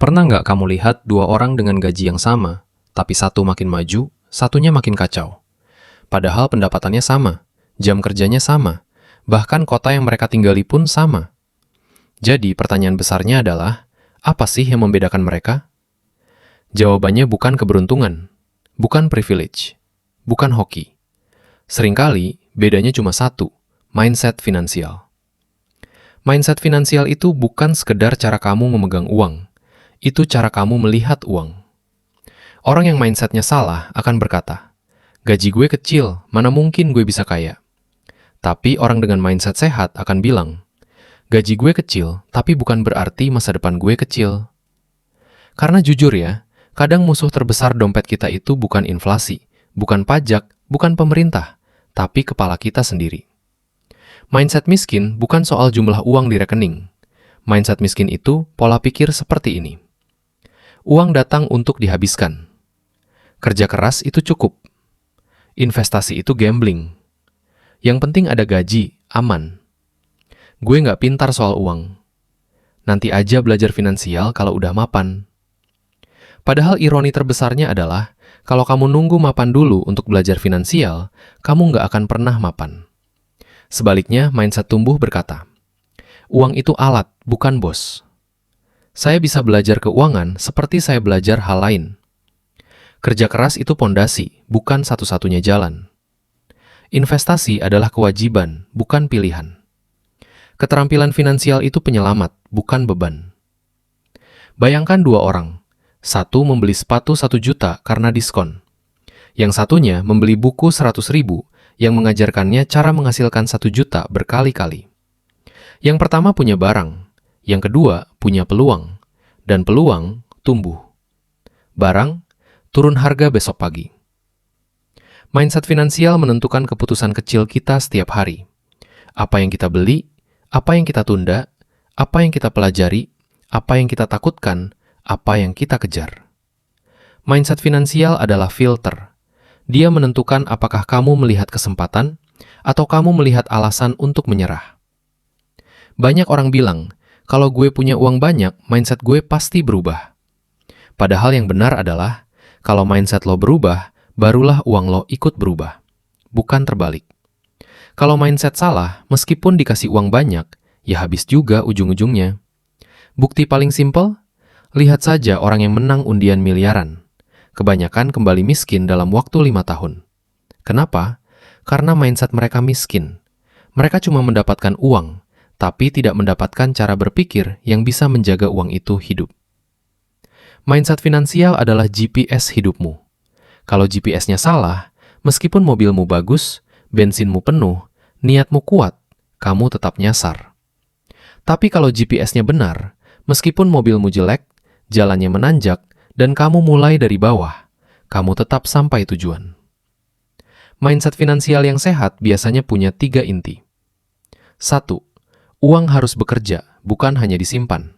Pernah nggak kamu lihat dua orang dengan gaji yang sama, tapi satu makin maju, satunya makin kacau? Padahal pendapatannya sama, jam kerjanya sama, bahkan kota yang mereka tinggali pun sama. Jadi pertanyaan besarnya adalah, apa sih yang membedakan mereka? Jawabannya bukan keberuntungan, bukan privilege, bukan hoki. Seringkali bedanya cuma satu, mindset finansial. Mindset finansial itu bukan sekedar cara kamu memegang uang, itu cara kamu melihat uang. Orang yang mindsetnya salah akan berkata, gaji gue kecil, mana mungkin gue bisa kaya. Tapi orang dengan mindset sehat akan bilang, gaji gue kecil, tapi bukan berarti masa depan gue kecil. Karena jujur ya, kadang musuh terbesar dompet kita itu bukan inflasi, bukan pajak, bukan pemerintah, tapi kepala kita sendiri. Mindset miskin bukan soal jumlah uang di rekening. Mindset miskin itu pola pikir seperti ini. Uang datang untuk dihabiskan. Kerja keras itu cukup. Investasi itu gambling. Yang penting ada gaji, aman. Gue nggak pintar soal uang. Nanti aja belajar finansial kalau udah mapan. Padahal ironi terbesarnya adalah, kalau kamu nunggu mapan dulu untuk belajar finansial, kamu nggak akan pernah mapan. Sebaliknya, mindset tumbuh berkata, uang itu alat, bukan bos. Saya bisa belajar keuangan seperti saya belajar hal lain. Kerja keras itu pondasi, bukan satu-satunya jalan. Investasi adalah kewajiban, bukan pilihan. Keterampilan finansial itu penyelamat, bukan beban. Bayangkan dua orang. Satu membeli sepatu 1 juta karena diskon. Yang satunya membeli buku 100.000 yang mengajarkannya cara menghasilkan 1 juta berkali-kali. Yang pertama punya barang, yang kedua punya peluang, dan peluang tumbuh. Barang turun harga besok pagi. Mindset finansial menentukan keputusan kecil kita setiap hari. Apa yang kita beli, apa yang kita tunda, apa yang kita pelajari, apa yang kita takutkan, apa yang kita kejar. Mindset finansial adalah filter. Dia menentukan apakah kamu melihat kesempatan atau kamu melihat alasan untuk menyerah. Banyak orang bilang, kalau gue punya uang banyak, mindset gue pasti berubah. Padahal yang benar adalah, kalau mindset lo berubah, barulah uang lo ikut berubah. Bukan terbalik. Kalau mindset salah, meskipun dikasih uang banyak, ya habis juga ujung-ujungnya. Bukti paling simpel? Lihat saja orang yang menang undian miliaran. Kebanyakan kembali miskin dalam waktu 5 tahun. Kenapa? Karena mindset mereka miskin. Mereka cuma mendapatkan uang, tapi tidak mendapatkan cara berpikir yang bisa menjaga uang itu hidup. Mindset finansial adalah GPS hidupmu. Kalau GPS-nya salah, meskipun mobilmu bagus, bensinmu penuh, niatmu kuat, kamu tetap nyasar. Tapi kalau GPS-nya benar, meskipun mobilmu jelek, jalannya menanjak, dan kamu mulai dari bawah, kamu tetap sampai tujuan. Mindset finansial yang sehat biasanya punya 3 inti. 1. Uang harus bekerja, bukan hanya disimpan.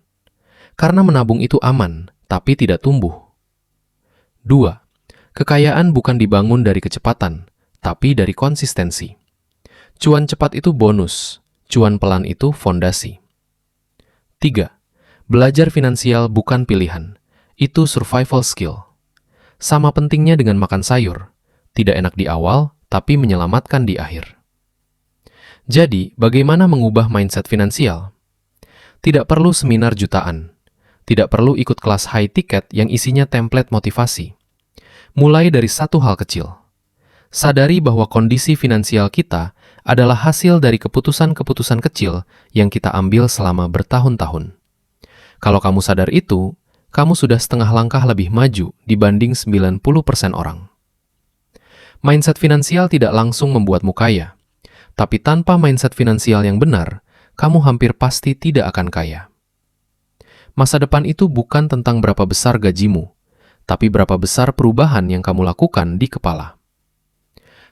Karena menabung itu aman, tapi tidak tumbuh. 2. Kekayaan bukan dibangun dari kecepatan, tapi dari konsistensi. Cuan cepat itu bonus, cuan pelan itu fondasi. 3. Belajar finansial bukan pilihan. Itu survival skill. Sama pentingnya dengan makan sayur. Tidak enak di awal, tapi menyelamatkan di akhir. Jadi, bagaimana mengubah mindset finansial? Tidak perlu seminar jutaan. Tidak perlu ikut kelas high ticket yang isinya template motivasi. Mulai dari satu hal kecil. Sadari bahwa kondisi finansial kita adalah hasil dari keputusan-keputusan kecil yang kita ambil selama bertahun-tahun. Kalau kamu sadar itu, kamu sudah setengah langkah lebih maju dibanding 90% orang. Mindset finansial tidak langsung membuatmu kaya. Tapi tanpa mindset finansial yang benar, kamu hampir pasti tidak akan kaya. Masa depan itu bukan tentang berapa besar gajimu, tapi berapa besar perubahan yang kamu lakukan di kepala.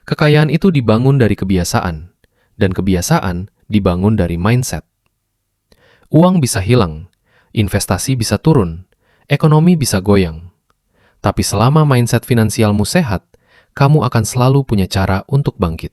Kekayaan itu dibangun dari kebiasaan, dan kebiasaan dibangun dari mindset. Uang bisa hilang, investasi bisa turun, ekonomi bisa goyang. Tapi selama mindset finansialmu sehat, kamu akan selalu punya cara untuk bangkit.